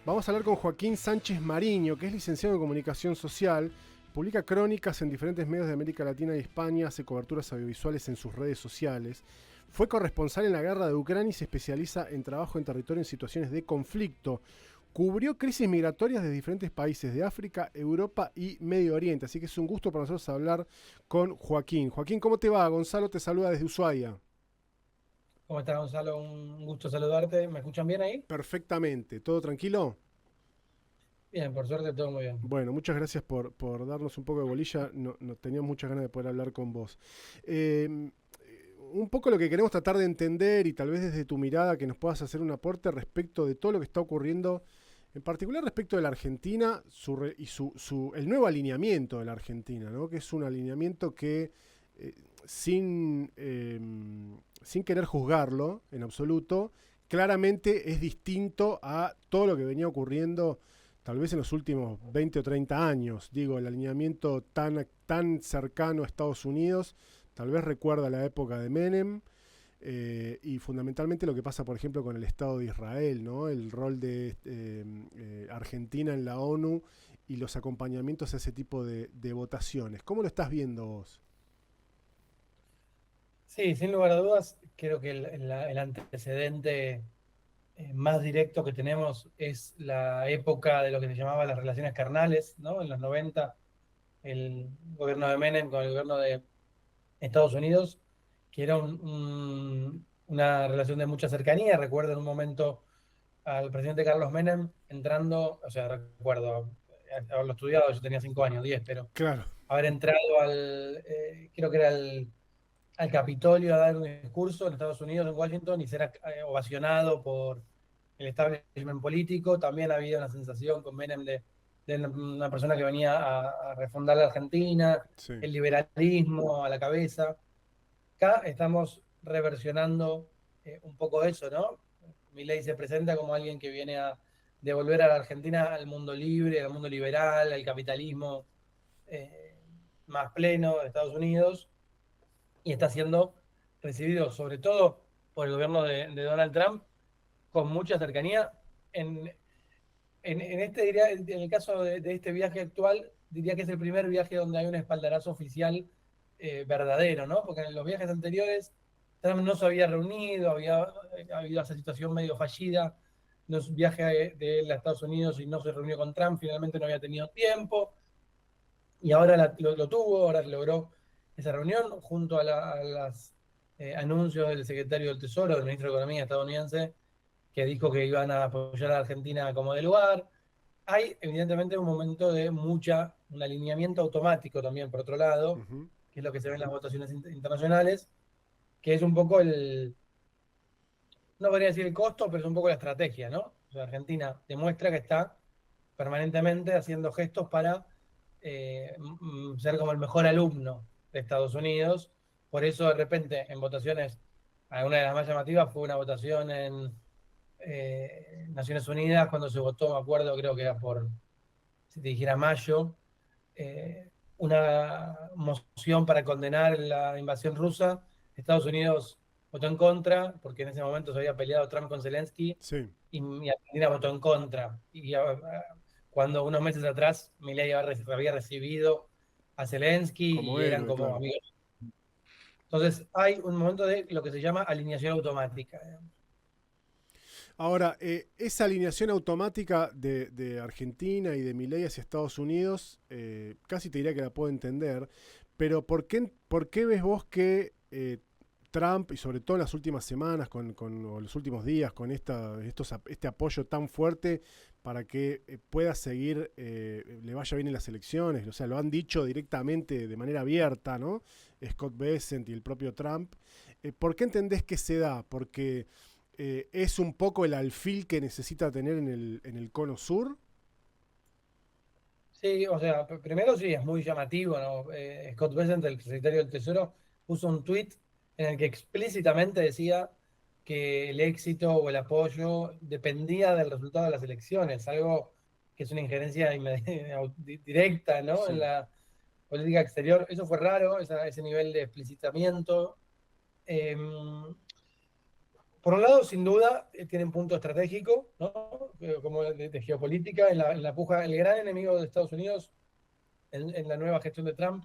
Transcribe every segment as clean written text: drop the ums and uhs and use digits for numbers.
Vamos a hablar con Joaquín Sánchez Mariño, que es licenciado en Comunicación Social, publica crónicas en diferentes medios de América Latina y España, hace coberturas audiovisuales en sus redes sociales. Fue corresponsal en la guerra de Ucrania y se especializa en trabajo en territorio en situaciones de conflicto. Cubrió crisis migratorias de diferentes países de África, Europa y Medio Oriente. Así que es un gusto para nosotros hablar con Joaquín. Joaquín, ¿cómo te va? Gonzalo te saluda desde Ushuaia. ¿Cómo estás, Gonzalo? Un gusto saludarte. ¿Me escuchan bien ahí? Perfectamente. ¿Todo tranquilo? Bien, por suerte todo muy bien. Bueno, muchas gracias por darnos un poco de bolilla. No teníamos muchas ganas de poder hablar con vos. Eh, un poco lo que queremos tratar de entender y tal vez desde tu mirada que nos puedas hacer un aporte respecto de todo lo que está ocurriendo, en particular respecto de la Argentina y el nuevo alineamiento de la Argentina, ¿no? Que es un alineamiento que eh, sin, eh, sin querer juzgarlo en absoluto, claramente es distinto a todo lo que venía ocurriendo tal vez en los últimos 20 o 30 años. Digo, el alineamiento tan cercano a Estados Unidos tal vez recuerda la época de Menem, y fundamentalmente lo que pasa, por ejemplo, con el Estado de Israel, ¿no? El rol de Argentina en la ONU y los acompañamientos a ese tipo de votaciones. ¿Cómo lo estás viendo vos? Sí, sin lugar a dudas, creo que el antecedente más directo que tenemos es la época de lo que se llamaba las relaciones carnales, ¿no? En los 90, el gobierno de Menem con el gobierno de Estados Unidos, que era una relación de mucha cercanía. Recuerdo en un momento al presidente Carlos Menem entrando, o sea, recuerdo haberlo estudiado, yo tenía 5 años, 10, pero Claro, haber entrado creo que era al Capitolio a dar un discurso en Estados Unidos, en Washington, y ser ovacionado por el establishment político. También había una sensación con Menem de una persona que venía a refundar la Argentina, sí. el liberalismo a la cabeza. Acá estamos reversionando un poco eso, ¿no? Milei se presenta como alguien que viene a devolver a la Argentina al mundo libre, al mundo liberal, al capitalismo eh, más pleno de Estados Unidos, y está siendo recibido sobre todo por el gobierno de Donald Trump con mucha cercanía. En, diría, en el caso de este viaje actual, diría que es el primer viaje donde hay un espaldarazo oficial verdadero, ¿no? Porque en los viajes anteriores Trump no se había reunido, había habido esa situación medio fallida, no es un viaje de él a Estados Unidos y no se reunió con Trump, finalmente no había tenido tiempo, y ahora lo tuvo, ahora logró esa reunión junto a los anuncios del secretario del Tesoro, del ministro de Economía estadounidense, que dijo que iban a apoyar a Argentina como de lugar. Hay evidentemente un momento de un alineamiento automático también, por otro lado, Ujú. que es lo que se ve en las votaciones internacionales, que es un poco no podría decir el costo, pero es un poco la estrategia, ¿no? O sea, Argentina demuestra que está permanentemente haciendo gestos para ser como el mejor alumno de Estados Unidos. Por eso, de repente, en votaciones, una de las más llamativas fue una votación en Naciones Unidas, cuando se votó, me acuerdo, creo que era por, si te dijera mayo, una moción para condenar la invasión rusa. Estados Unidos votó en contra, porque en ese momento se había peleado Trump con Zelensky, Sí, y Argentina votó en contra. Y cuando unos meses atrás Milei había recibido a Zelensky como y eran héroe, como claro. amigos. Entonces hay un momento de lo que se llama alineación automática, digamos. Ahora, esa alineación automática de Argentina y de Milei hacia Estados Unidos, casi te diría que la puedo entender, pero ¿por qué ves vos que Trump, y sobre todo en las últimas semanas, o los últimos días, con este apoyo tan fuerte para que pueda seguir, le vaya bien en las elecciones? O sea, lo han dicho directamente de manera abierta, ¿no? Scott Bessent y el propio Trump. ¿Por qué entendés que se da? Porque es un poco el alfil que necesita tener en el cono sur. Sí, o sea, primero sí, es muy llamativo, ¿no? Scott Bessent, el secretario del Tesoro, puso un tweet en el que explícitamente decía que el éxito o el apoyo dependía del resultado de las elecciones, algo que es una injerencia directa, ¿no? En Sí. la política exterior. Eso fue raro, ese nivel de explicitamiento. Eh, Por un lado, sin duda, tienen punto estratégico, ¿no? Como de geopolítica, en la puja. El gran enemigo de Estados Unidos en la nueva gestión de Trump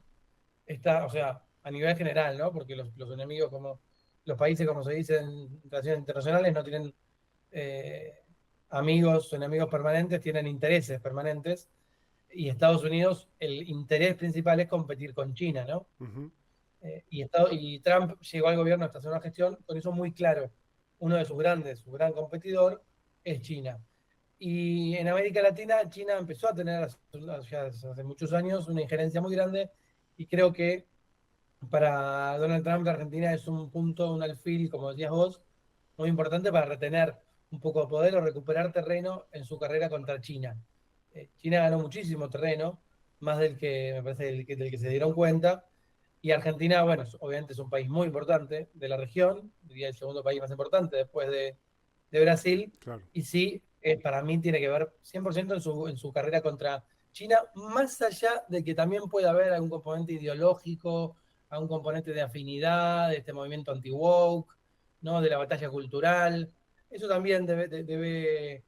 está, o sea, a nivel general, ¿no? Porque los enemigos, como los países, como se dice en relaciones internacionales, no tienen eh, amigos o enemigos permanentes, tienen intereses permanentes. Y Estados Unidos, el interés principal es competir con China, ¿no? Ujú. Y Trump llegó al gobierno esta segunda gestión con eso muy claro. Uno de su gran competidor es China. Y en América Latina, China empezó a tener ya hace muchos años una injerencia muy grande y creo que para Donald Trump la Argentina es un punto, un alfil, como decías vos, muy importante para retener un poco de poder o recuperar terreno en su carrera contra China. China ganó muchísimo terreno, más del que me parece del que se dieron cuenta, y Argentina, bueno, obviamente es un país muy importante de la región, diría el segundo país más importante después de Brasil, Claro. y sí, para mí tiene que ver 100% en su carrera contra China, más allá de que también pueda haber algún componente ideológico, algún componente de afinidad, de este movimiento anti-woke, ¿no? De la batalla cultural. Eso también debe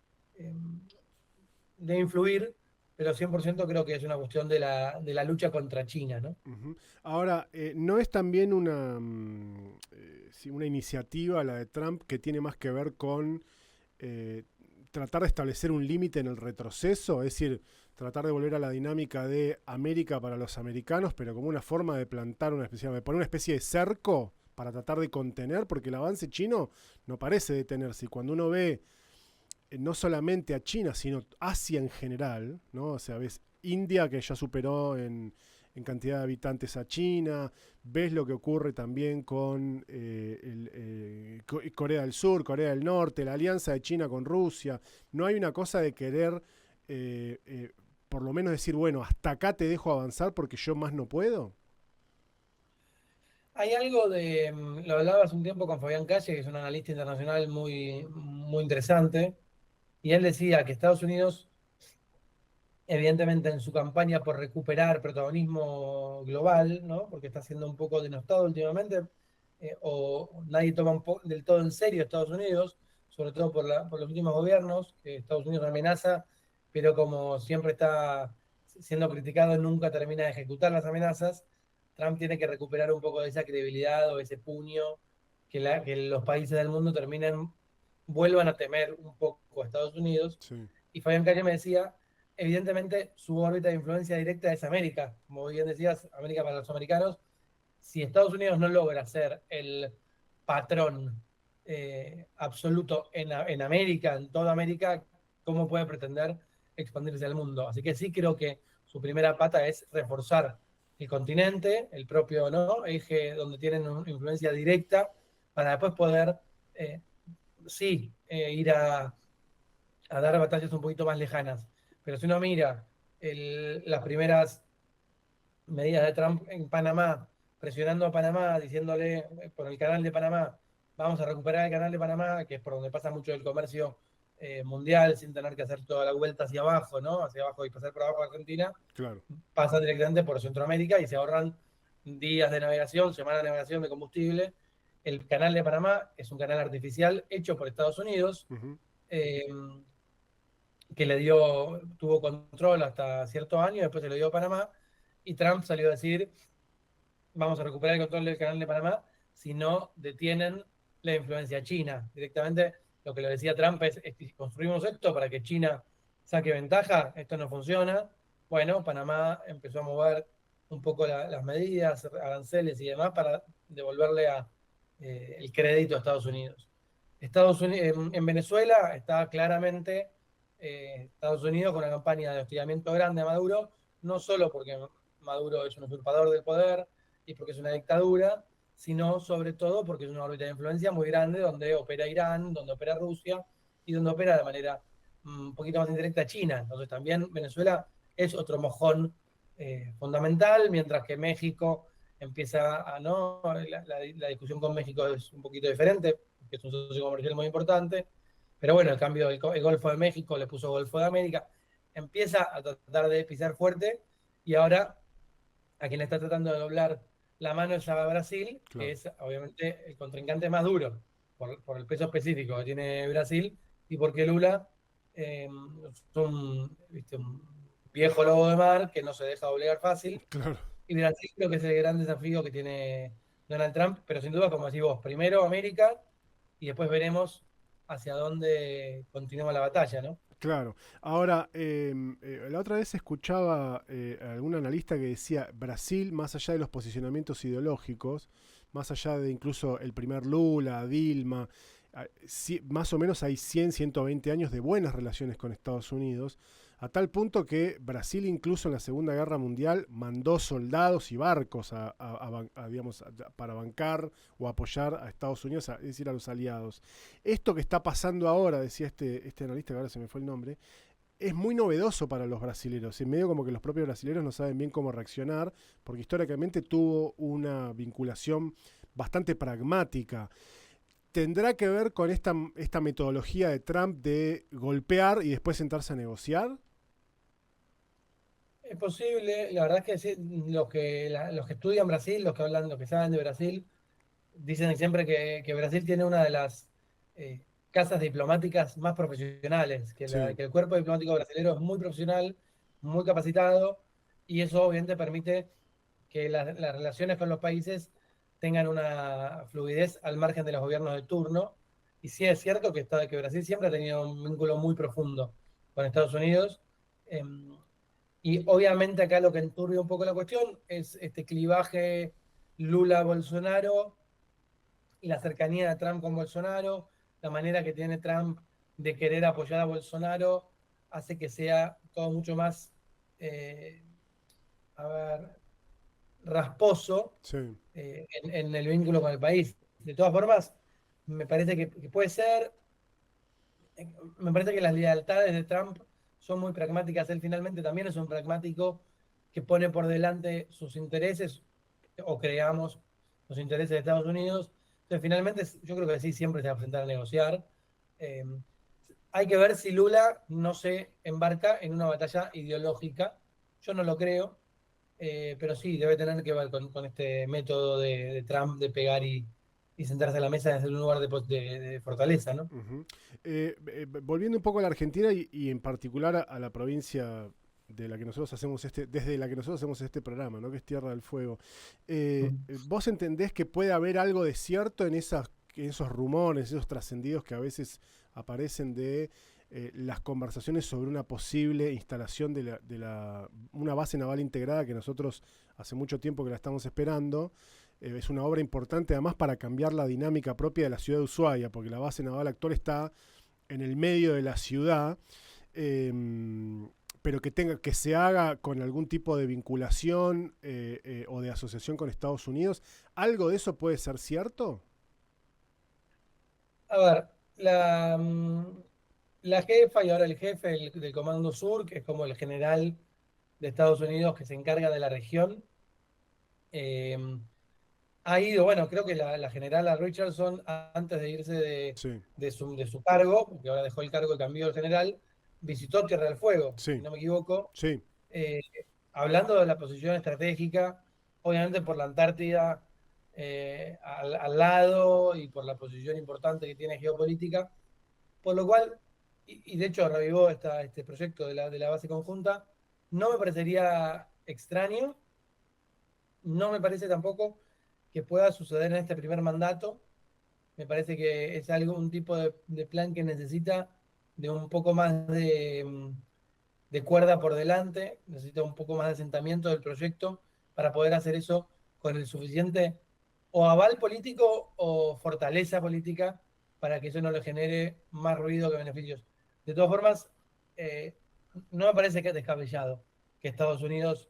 influir, pero 100% creo que es una cuestión de la lucha contra China, ¿no? Ujú. Ahora, ¿no es también sí, una iniciativa, la de Trump, que tiene más que ver con eh, tratar de establecer un límite en el retroceso? Es decir, tratar de volver a la dinámica de América para los americanos, pero como una forma de plantar una especie, de poner una especie de cerco para tratar de contener, porque el avance chino no parece detenerse. Y cuando uno ve no solamente a China, sino Asia en general, ¿no? O sea, ves India que ya superó en cantidad de habitantes a China, ves lo que ocurre también con Corea del Sur, Corea del Norte, la alianza de China con Rusia. No hay una cosa de querer, eh, eh, por lo menos decir, bueno, hasta acá te dejo avanzar porque yo más no puedo. Hay algo de, lo hablaba hace un tiempo con Fabián Calle, que es un analista internacional muy interesante, y él decía que Estados Unidos, evidentemente en su campaña por recuperar protagonismo global, ¿no? Porque está siendo un poco denostado últimamente, o nadie toma del todo en serio a Estados Unidos, sobre todo por los últimos gobiernos, que Estados Unidos amenaza, pero como siempre está siendo criticado, nunca termina de ejecutar las amenazas. Trump tiene que recuperar un poco de esa credibilidad o ese puño que los países del mundo vuelvan a temer un poco a Estados Unidos. Sí. Y Fabián Calle me decía, evidentemente su órbita de influencia directa es América, como bien decías, América para los americanos. Si Estados Unidos no logra ser el patrón absoluto en América, en toda América, ¿cómo puede pretender expandirse al mundo? Así que sí creo que su primera pata es reforzar el continente, el propio, ¿no?, eje donde tienen una influencia directa, para después poder, eh, sí, ir a dar batallas un poquito más lejanas. Pero si uno mira las primeras medidas de Trump en Panamá, presionando a Panamá, diciéndole por el canal de Panamá, vamos a recuperar el canal de Panamá, que es por donde pasa mucho el comercio mundial, sin tener que hacer toda la vuelta hacia abajo, ¿no? Hacia abajo y pasar por abajo a Argentina, Claro. pasan directamente por Centroamérica y se ahorran días de navegación, semanas de navegación de combustible. El canal de Panamá es un canal artificial hecho por Estados Unidos, Ujú. eh, que tuvo control hasta cierto año, después se lo dio a Panamá, y Trump salió a decir, vamos a recuperar el control del canal de Panamá si no detienen la influencia china. Directamente lo que le decía Trump es que si construimos esto para que China saque ventaja, esto no funciona. Bueno, Panamá empezó a mover un poco las medidas, aranceles y demás para devolverle el crédito a Estados Unidos. En Venezuela está claramente Estados Unidos con una campaña de hostigamiento grande a Maduro, no solo porque Maduro es un usurpador del poder y porque es una dictadura, sino sobre todo porque es una órbita de influencia muy grande donde opera Irán, donde opera Rusia y donde opera de manera un poquito más indirecta China. Entonces también Venezuela es otro mojón fundamental, mientras que México empieza a, ¿no? La discusión con México es un poquito diferente, que es un socio comercial muy importante, pero bueno, el cambio del Golfo de México le puso Golfo de América, empieza a tratar de pisar fuerte y ahora a quien le está tratando de doblar la mano es a Brasil, que Claro. es obviamente el contrincante más duro. por el peso específico que tiene Brasil y porque Lula es ¿viste? Un viejo lobo de mar que no se deja doblegar fácil. Claro. Y Brasil creo que es el gran desafío que tiene Donald Trump, pero sin duda, como decís vos, primero América y después veremos hacia dónde continúa la batalla, ¿no? Claro. Ahora, la otra vez escuchaba a algún analista que decía Brasil, más allá de los posicionamientos ideológicos, más allá de incluso el primer Lula, Dilma, más o menos hay 100, 120 años de buenas relaciones con Estados Unidos, a tal punto que Brasil incluso en la Segunda Guerra Mundial mandó soldados y barcos digamos, para bancar o apoyar a Estados Unidos, es decir, a los aliados. Esto que está pasando ahora, decía este analista, que ahora se me fue el nombre, es muy novedoso para los brasileros. En medio como que los propios brasileros no saben bien cómo reaccionar, porque históricamente tuvo una vinculación bastante pragmática. ¿Tendrá que ver con esta metodología de Trump de golpear y después sentarse a negociar? Es posible, la verdad es que sí, los que estudian Brasil, los que hablan, los que saben de Brasil, dicen siempre que Brasil tiene una de las eh, casas diplomáticas más profesionales, Sí, que el cuerpo diplomático brasileño es muy profesional, muy capacitado, y eso obviamente permite que las relaciones con los países tengan una fluidez al margen de los gobiernos de turno. Y sí es cierto que Brasil siempre ha tenido un vínculo muy profundo con Estados Unidos. Eh, y obviamente acá lo que enturbia un poco la cuestión es este clivaje Lula-Bolsonaro y la cercanía de Trump con Bolsonaro, la manera que tiene Trump de querer apoyar a Bolsonaro hace que sea todo mucho más, eh, a ver, rasposo sí. en el vínculo con el país. De todas formas, me parece que puede ser, me parece que las lealtades de Trump son muy pragmáticas. Él finalmente también es un pragmático que pone por delante sus intereses, o creamos los intereses de Estados Unidos. Entonces, finalmente, yo creo que sí, siempre se va a presentar a negociar. Eh, Hay que ver si Lula no se embarca en una batalla ideológica. Yo no lo creo, pero sí, debe tener que ver con este método de Trump de pegar y sentarse a la mesa desde un lugar de fortaleza, ¿no? Ujú. Volviendo un poco a la Argentina y en particular a la provincia de la que nosotros hacemos desde la que nosotros hacemos este programa, ¿no? Que es Tierra del Fuego. ¿Vos entendés que puede haber algo de cierto en esos rumores, esos trascendidos que a veces aparecen de las conversaciones sobre una posible instalación una base naval integrada que nosotros hace mucho tiempo que la estamos esperando? Es una obra importante además para cambiar la dinámica propia de la ciudad de Ushuaia, porque la base naval actual está en el medio de la ciudad, eh, pero que se haga con algún tipo de vinculación o de asociación con Estados Unidos. ¿Algo de eso puede ser cierto? A ver, la jefa y ahora el jefe del Comando Sur, que es como el general de Estados Unidos que se encarga de la región, eh, ha ido, bueno, creo que la generala Richardson, antes de irse Sí, de su cargo, porque ahora dejó el cargo y cambió el general, visitó Tierra del Fuego, si sí, no me equivoco, sí, eh, hablando de la posición estratégica, obviamente por la Antártida al lado y por la posición importante que tiene geopolítica, por lo cual, y de hecho revivó este proyecto de la base conjunta, no me parecería extraño, no me parece tampoco que pueda suceder en este primer mandato. Me parece que es algo, un tipo de plan que necesita de un poco más de cuerda por delante, necesita un poco más de asentamiento del proyecto para poder hacer eso con el suficiente o aval político o fortaleza política para que eso no le genere más ruido que beneficios. De todas formas, eh, no me parece que es descabellado que Estados Unidos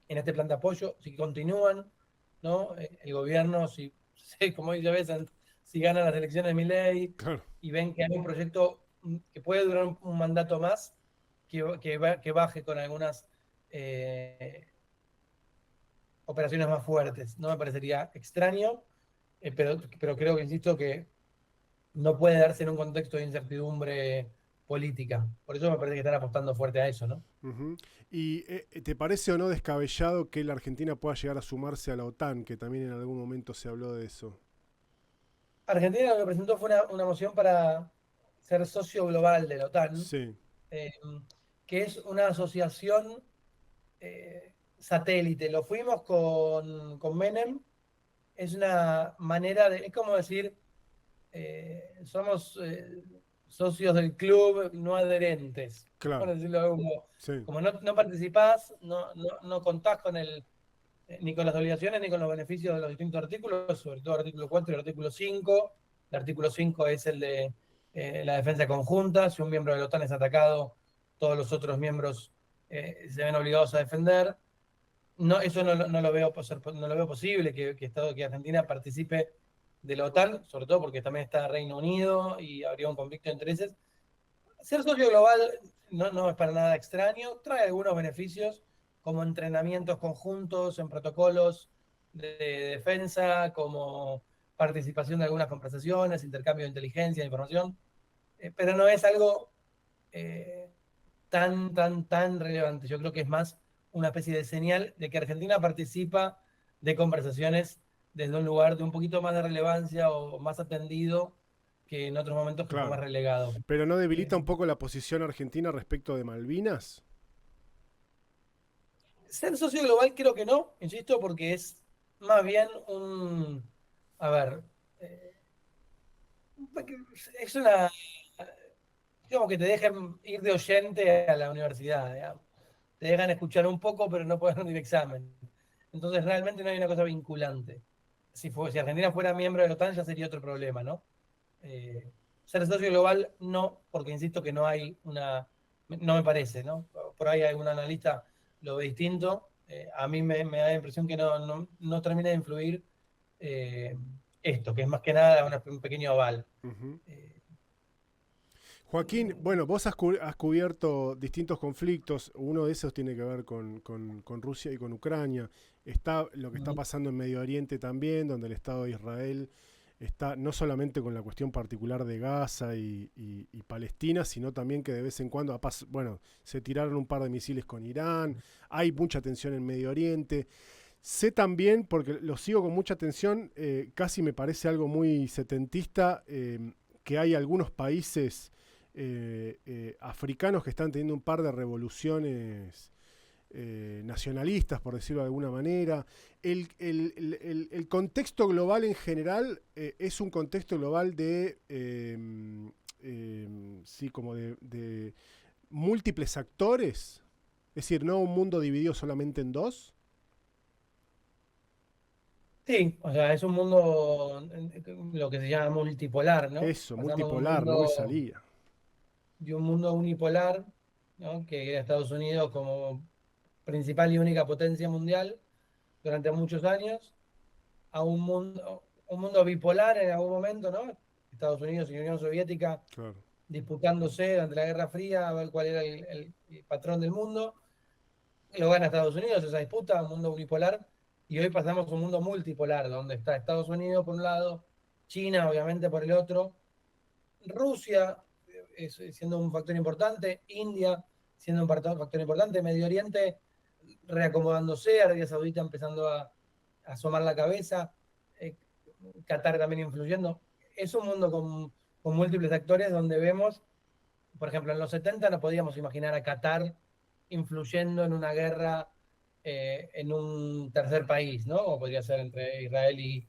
en este plan de apoyo, si continúan, ¿no? El gobierno, si, como dice Besant, si ganan las elecciones de Milei claro. y ven que hay un proyecto que puede durar un mandato más, que baje con algunas eh, operaciones más fuertes. No me parecería extraño, pero creo que, insisto, que no puede darse en un contexto de incertidumbre política. Por eso me parece que están apostando fuerte a eso, ¿no? Ujú. ¿Y te parece o no descabellado que la Argentina pueda llegar a sumarse a la OTAN, que también en algún momento se habló de eso? Argentina lo que presentó fue una moción para ser socio global de la OTAN, Sí, eh, que es una asociación satélite. Lo fuimos con Menem. Es una manera de, es como decir, somos socios del club no adherentes, por claro, decirlo de algún modo. sí, Como no participás, no contás con ni con las obligaciones ni con los beneficios de los distintos artículos, sobre todo el artículo 4 y el artículo 5. El artículo 5 es el de la defensa conjunta. Si un miembro de la OTAN es atacado, todos los otros miembros se ven obligados a defender. No, eso no lo veo, no lo veo posible que Argentina participe de la OTAN, sobre todo porque también está Reino Unido y habría un conflicto de intereses. Ser socio global no es para nada extraño, trae algunos beneficios como entrenamientos conjuntos en protocolos de defensa, como participación de algunas conversaciones, intercambio de inteligencia, de información, pero no es algo eh, tan relevante. Yo creo que es más una especie de señal de que Argentina participa de conversaciones desde un lugar de un poquito más de relevancia o más atendido que en otros momentos que fue más claro. relegado. Pero ¿no debilita Eh, un poco la posición argentina respecto de Malvinas? Ser socio global creo que no, insisto, porque es más bien a ver, eh, es una, digamos que te dejan ir de oyente a la universidad, digamos. Te dejan escuchar un poco, pero no puedes rendir examen. Entonces realmente no hay una cosa vinculante. Si Argentina fuera miembro de la OTAN ya sería otro problema, ¿no? Eh, Ser socio global no, porque insisto que no hay no me parece, ¿no? Por ahí algún analista lo ve distinto. A mí me da la impresión que no termina de influir eh, esto, que es más que nada un pequeño aval. Ujú. Eh, Joaquín, bueno, vos has cubierto distintos conflictos, uno de esos tiene que ver con Rusia y con Ucrania, está lo que está pasando en Medio Oriente también, donde el Estado de Israel está no solamente con la cuestión particular de Gaza y Palestina, sino también que de vez en cuando, bueno, se tiraron un par de misiles con Irán, hay mucha tensión en Medio Oriente. Sé también, porque lo sigo con mucha atención, casi me parece algo muy setentista, que hay algunos países africanos que están teniendo un par de revoluciones nacionalistas, por decirlo de alguna manera. El contexto global en general es un contexto global sí, como de múltiples actores, es decir, no un mundo dividido solamente en dos. sí, o sea, es un mundo, lo que se llama multipolar, ¿no? Eso, Pasamos multipolar, no me salía. de un mundo unipolar, ¿no? Que era Estados Unidos como principal y única potencia mundial durante muchos años, a un mundo bipolar en algún momento, ¿no? Estados Unidos y Unión Soviética Claro. disputándose durante la Guerra Fría a ver cuál era el patrón del mundo. Lo gana Estados Unidos esa disputa, un mundo unipolar, y hoy pasamos a un mundo multipolar, donde está Estados Unidos por un lado, China obviamente por el otro, Rusia siendo un factor importante, India siendo un factor importante, Medio Oriente reacomodándose, Arabia Saudita empezando a asomar la cabeza, eh, Qatar también influyendo. Es un mundo con múltiples actores donde vemos, por ejemplo, en los 70 no podíamos imaginar a Qatar influyendo en una guerra en un tercer país, ¿no? O podría ser entre Israel y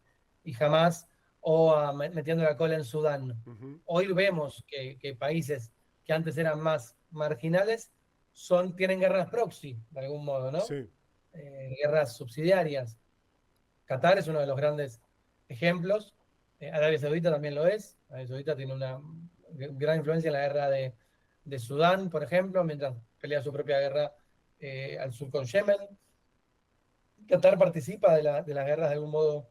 Hamas, o metiendo la cola en Sudán. Ujú. Hoy vemos que países que antes eran más marginales tienen guerras proxy, de algún modo, ¿no? Sí, Guerras subsidiarias. Qatar es uno de los grandes ejemplos. Arabia Saudita también lo es. Arabia Saudita tiene una gran influencia en la guerra de Sudán, por ejemplo, mientras pelea su propia guerra al sur con Yemen. Qatar participa de las guerras de algún modo,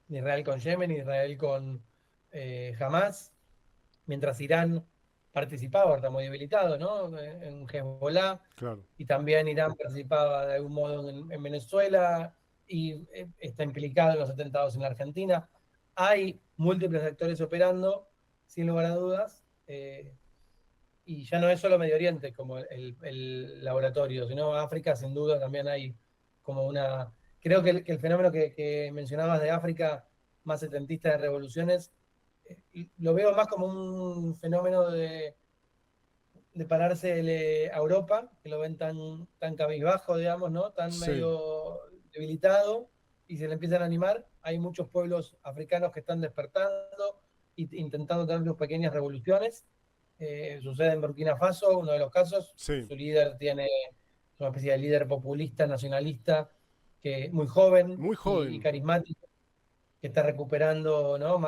Israel con Yemen, Israel con Hamas, mientras Irán participaba, está muy debilitado, ¿no? En Hezbollah, claro. y también Irán participaba de algún modo en Venezuela y está implicado en los atentados en la Argentina. Hay múltiples actores operando, sin lugar a dudas, y ya no es solo Medio Oriente como el laboratorio, sino África, sin duda, también hay como creo que el fenómeno que mencionabas de África, más setentista de revoluciones, lo veo más como un fenómeno de pararse a Europa, que lo ven tan cabizbajo, digamos, ¿no? Tan Sí, medio debilitado, y se le empiezan a animar. Hay muchos pueblos africanos que están despertando e intentando tener sus pequeñas revoluciones. Sucede en Burkina Faso, uno de los casos. sí, Su líder tiene una especie de líder populista, nacionalista, que muy joven muy y joven. carismático, que está recuperando, ¿no?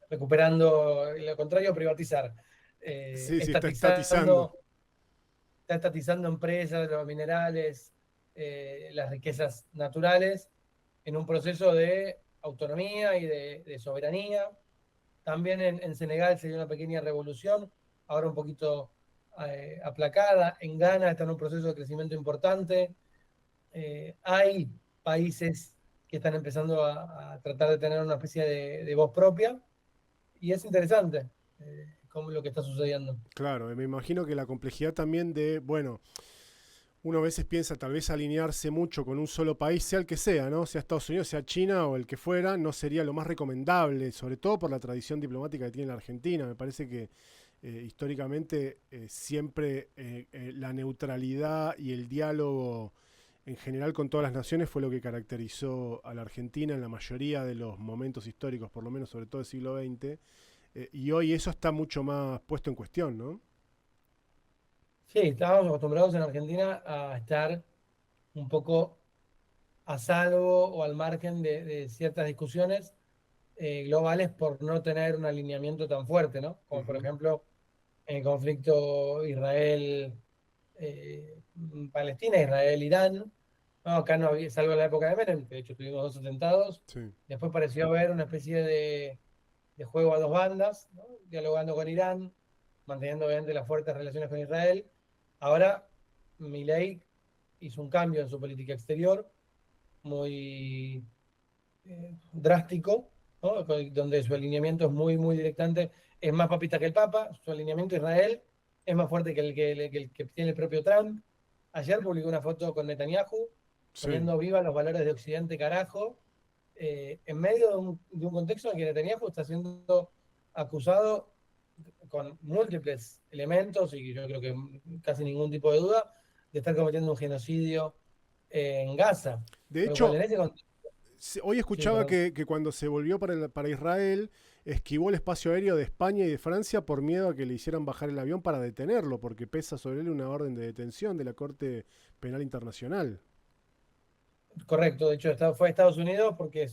Recuperando, lo contrario, privatizar, Sí, sí, está estatizando. estatizando, está estatizando empresas, los minerales, las riquezas naturales, en un proceso de autonomía y de soberanía. También en Senegal se dio una pequeña revolución, ahora un poquito aplacada. En Ghana está en un proceso de crecimiento importante. Hay países que están empezando a tratar de tener una especie de voz propia, y es interesante cómo lo que está sucediendo. Claro, me imagino que la complejidad también de, bueno, uno a veces piensa tal vez alinearse mucho con un solo país, sea el que sea, ¿no? Sea Estados Unidos, sea China o el que fuera, no sería lo más recomendable, sobre todo por la tradición diplomática que tiene la Argentina. Me parece que históricamente siempre la neutralidad y el diálogo en general con todas las naciones fue lo que caracterizó a la Argentina en la mayoría de los momentos históricos, por lo menos sobre todo del siglo XX, y hoy eso está mucho más puesto en cuestión, ¿no? Sí, estábamos acostumbrados en Argentina a estar un poco a salvo o al margen de ciertas discusiones globales por no tener un alineamiento tan fuerte, ¿no? Como por Ujú. ejemplo en el conflicto Israel-Palestina, Israel-Irán. No, acá no había, salvo en la época de Menem, que de hecho tuvimos dos atentados. Sí, Después pareció haber una especie de juego a dos bandas, ¿no? Dialogando con Irán, manteniendo obviamente las fuertes relaciones con Israel. Ahora, Milei hizo un cambio en su política exterior muy drástico, ¿no? Donde su alineamiento es muy directamente, es más papista que el Papa, su alineamiento a Israel es más fuerte que el que tiene el propio Trump. Ayer publicó una foto con Netanyahu sí, poniendo viva los valores de Occidente, carajo, en medio de un contexto en que Netanyahu está siendo acusado con múltiples elementos y yo creo que casi ningún tipo de duda de estar cometiendo un genocidio en Gaza. de Con lo cual, hecho, en ese contexto, hoy sí, escuchaba perdón. que cuando se volvió para Israel, esquivó el espacio aéreo de España y de Francia por miedo a que le hicieran bajar el avión para detenerlo, porque pesa sobre él una orden de detención de la Corte Penal Internacional. Correcto, de hecho fue a Estados Unidos porque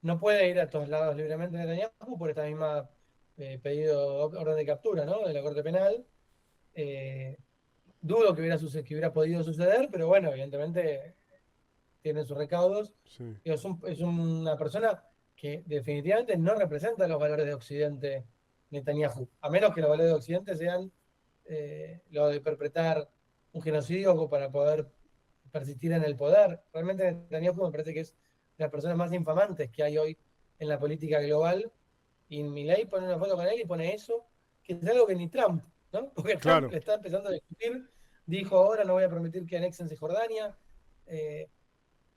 no puede ir a todos lados libremente Netanyahu por esta misma pedido, orden de captura, ¿no? De la Corte Penal. Eh, Dudo que hubiera podido suceder, pero bueno, evidentemente tiene sus recaudos. Sí, Es una persona que definitivamente no representa los valores de Occidente, Netanyahu, a menos que los valores de Occidente sean lo de perpetrar un genocidio para poder persistir en el poder. Realmente Netanyahu me parece que es de las personas más infamantes que hay hoy en la política global. Y Milei pone una foto con él y pone eso, que es algo que ni Trump, ¿no? Porque Trump claro, le está empezando a discutir, dijo ahora no voy a permitir que anexen Cisjordania. Eh,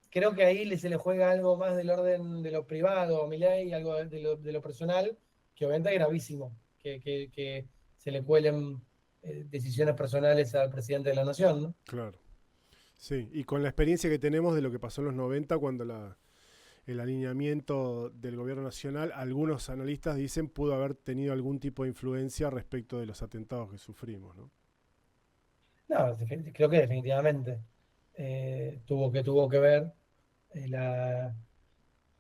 Creo que ahí se le juega algo más del orden de lo privado a Milei, algo de lo personal, que obviamente es gravísimo, que se le cuelen decisiones personales al presidente de la nación, ¿no? claro. Sí, y con la experiencia que tenemos de lo que pasó en los 90 cuando el alineamiento del gobierno nacional, algunos analistas dicen pudo haber tenido algún tipo de influencia respecto de los atentados que sufrimos, ¿no? No, creo que definitivamente tuvo que ver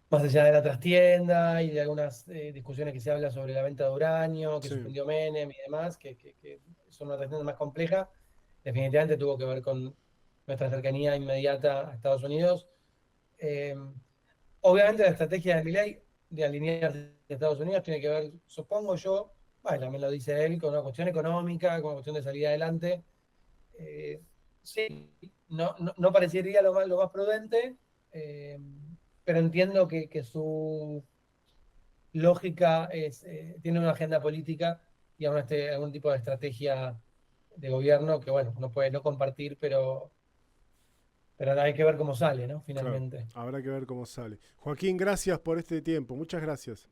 más allá de la trastienda y de algunas discusiones que se habla sobre la venta de uranio, que Sí, suspendió Menem y demás, que son una trastienda más compleja, definitivamente tuvo que ver con nuestra cercanía inmediata a Estados Unidos. Eh, Obviamente la estrategia de Milei de alinearse a Estados Unidos tiene que ver, supongo yo, bueno, también lo dice él, con una cuestión económica, con una cuestión de salir adelante. Eh, sí, no parecería lo más prudente, eh, pero entiendo que su lógica tiene una agenda política y algún tipo de estrategia de gobierno que, bueno, no puede no compartir, pero hay que ver cómo sale, ¿no? claro. Finalmente. Habrá que ver cómo sale. Joaquín, gracias por este tiempo. Muchas gracias.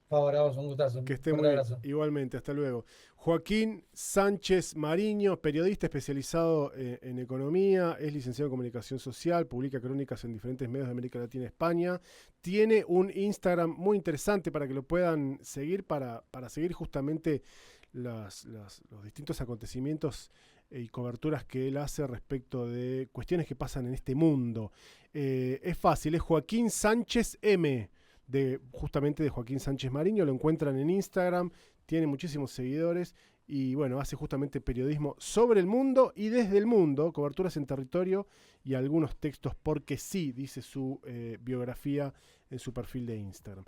Por favor, a vos, un gustazo. Que esté Fuerte muy bien. abrazo. Igualmente, hasta luego. Joaquín Sánchez Mariño, periodista especializado en economía, es licenciado en comunicación social, publica crónicas en diferentes medios de América Latina y España. Tiene un Instagram muy interesante para que lo puedan seguir, para seguir justamente los distintos acontecimientos y coberturas que él hace respecto de cuestiones que pasan en este mundo. Es fácil, es Joaquín Sánchez M, justamente de Joaquín Sánchez Mariño, lo encuentran en Instagram, tiene muchísimos seguidores y bueno, hace justamente periodismo sobre el mundo y desde el mundo, coberturas en territorio y algunos textos porque sí, dice su biografía en su perfil de Instagram.